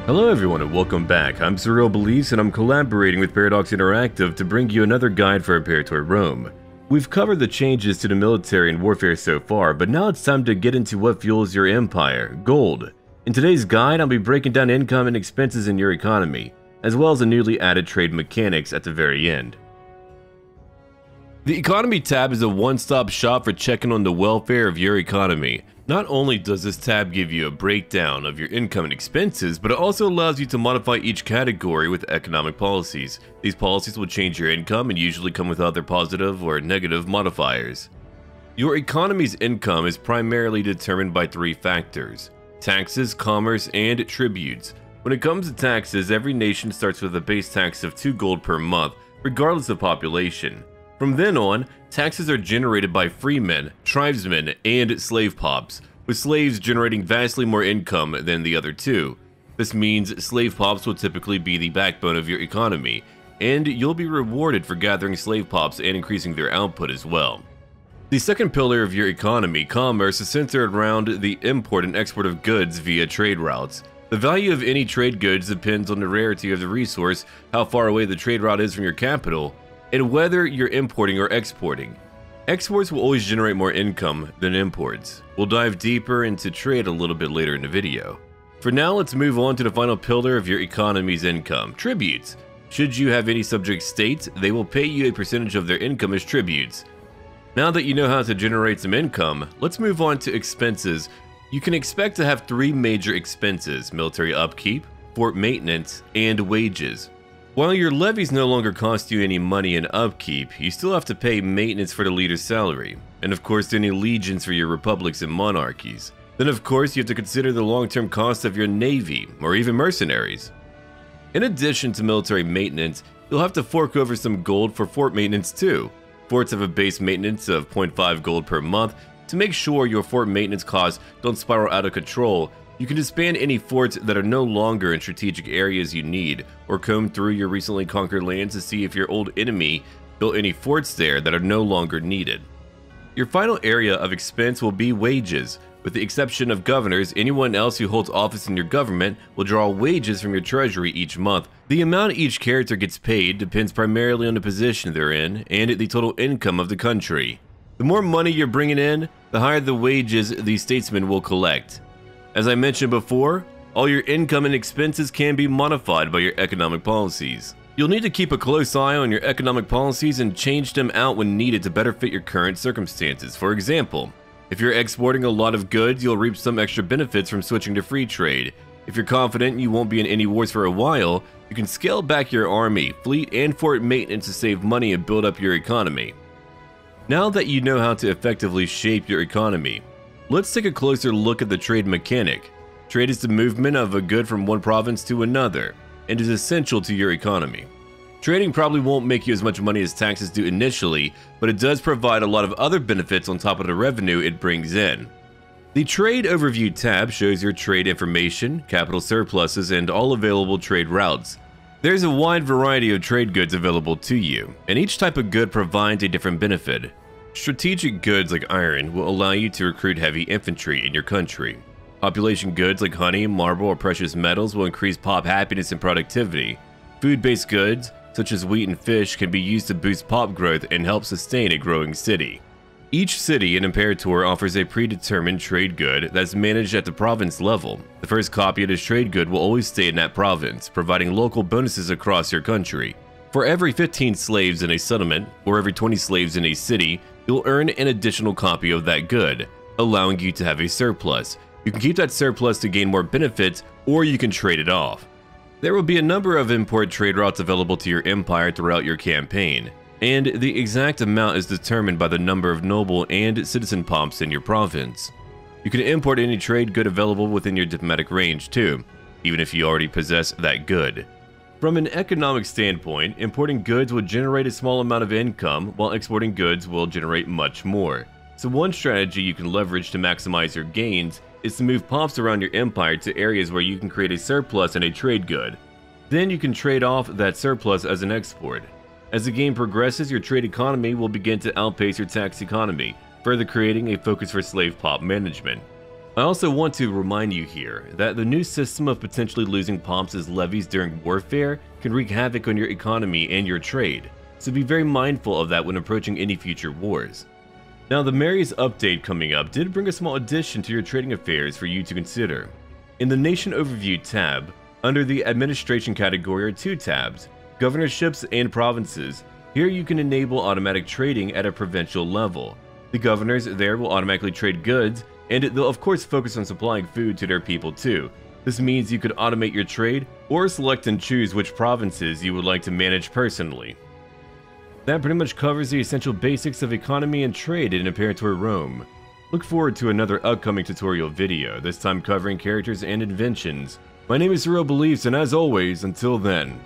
Hello everyone and welcome back. I'm SurrealBeliefs and I'm collaborating with Paradox Interactive to bring you another guide for Imperator Rome. We've covered the changes to the military and warfare so far, but now it's time to get into what fuels your empire, gold. In today's guide, I'll be breaking down income and expenses in your economy, as well as the newly added trade mechanics at the very end. The Economy tab is a one-stop shop for checking on the welfare of your economy. Not only does this tab give you a breakdown of your income and expenses, but it also allows you to modify each category with economic policies. These policies will change your income and usually come with other positive or negative modifiers. Your economy's income is primarily determined by three factors: taxes, commerce, and tributes. When it comes to taxes, every nation starts with a base tax of 2 gold per month, regardless of population. From then on, taxes are generated by freemen, tribesmen, and slave pops, with slaves generating vastly more income than the other two. This means slave pops will typically be the backbone of your economy, and you'll be rewarded for gathering slave pops and increasing their output as well. The second pillar of your economy, commerce, is centered around the import and export of goods via trade routes. The value of any trade goods depends on the rarity of the resource, how far away the trade route is from your capital, and whether you're importing or exporting. Exports will always generate more income than imports. We'll dive deeper into trade a little bit later in the video. For now, let's move on to the final pillar of your economy's income, tributes. Should you have any subject states, they will pay you a percentage of their income as tributes. Now that you know how to generate some income, let's move on to expenses. You can expect to have three major expenses: military upkeep, fort maintenance, and wages. While your levies no longer cost you any money in upkeep, you still have to pay maintenance for the leader's salary, and of course any legions for your republics and monarchies. Then of course you have to consider the long-term cost of your navy, or even mercenaries. In addition to military maintenance, you'll have to fork over some gold for fort maintenance too. Forts have a base maintenance of 0.5 gold per month. To make sure your fort maintenance costs don't spiral out of control, you can disband any forts that are no longer in strategic areas you need, or comb through your recently conquered lands to see if your old enemy built any forts there that are no longer needed. Your final area of expense will be wages. With the exception of governors, anyone else who holds office in your government will draw wages from your treasury each month. The amount each character gets paid depends primarily on the position they're in and the total income of the country. The more money you're bringing in, the higher the wages these statesmen will collect. As I mentioned before, all your income and expenses can be modified by your economic policies. You'll need to keep a close eye on your economic policies and change them out when needed to better fit your current circumstances. For example, if you're exporting a lot of goods, you'll reap some extra benefits from switching to free trade. If you're confident you won't be in any wars for a while, you can scale back your army, fleet, and fort maintenance to save money and build up your economy. Now that you know how to effectively shape your economy, let's take a closer look at the trade mechanic. Trade is the movement of a good from one province to another, and is essential to your economy. Trading probably won't make you as much money as taxes do initially, but it does provide a lot of other benefits on top of the revenue it brings in. The Trade Overview tab shows your trade information, capital surpluses, and all available trade routes. There's a wide variety of trade goods available to you, and each type of good provides a different benefit. Strategic goods like iron will allow you to recruit heavy infantry in your country. Population goods like honey, marble, or precious metals will increase pop happiness and productivity. Food-based goods, such as wheat and fish, can be used to boost pop growth and help sustain a growing city. Each city in Imperator offers a predetermined trade good that's managed at the province level. The first copy of this trade good will always stay in that province, providing local bonuses across your country. For every 15 slaves in a settlement, or every 20 slaves in a city, you'll earn an additional copy of that good, allowing you to have a surplus. You can keep that surplus to gain more benefits, or you can trade it off. There will be a number of import trade routes available to your empire throughout your campaign, and the exact amount is determined by the number of noble and citizen pops in your province. You can import any trade good available within your diplomatic range too, even if you already possess that good. From an economic standpoint, importing goods will generate a small amount of income, while exporting goods will generate much more. So one strategy you can leverage to maximize your gains is to move pops around your empire to areas where you can create a surplus and a trade good. Then you can trade off that surplus as an export. As the game progresses, your trade economy will begin to outpace your tax economy, further creating a focus for slave pop management. I also want to remind you here that the new system of potentially losing pomps as levies during warfare can wreak havoc on your economy and your trade, so be very mindful of that when approaching any future wars. Now, the Mary's update coming up did bring a small addition to your trading affairs for you to consider. In the Nation Overview tab, under the Administration category are two tabs, Governorships and Provinces. Here you can enable automatic trading at a provincial level. The governors there will automatically trade goods, and they'll of course focus on supplying food to their people too. This means you could automate your trade, or select and choose which provinces you would like to manage personally. That pretty much covers the essential basics of economy and trade in Imperator Rome. Look forward to another upcoming tutorial video, this time covering characters and inventions. My name is SurrealBeliefs, and as always, until then,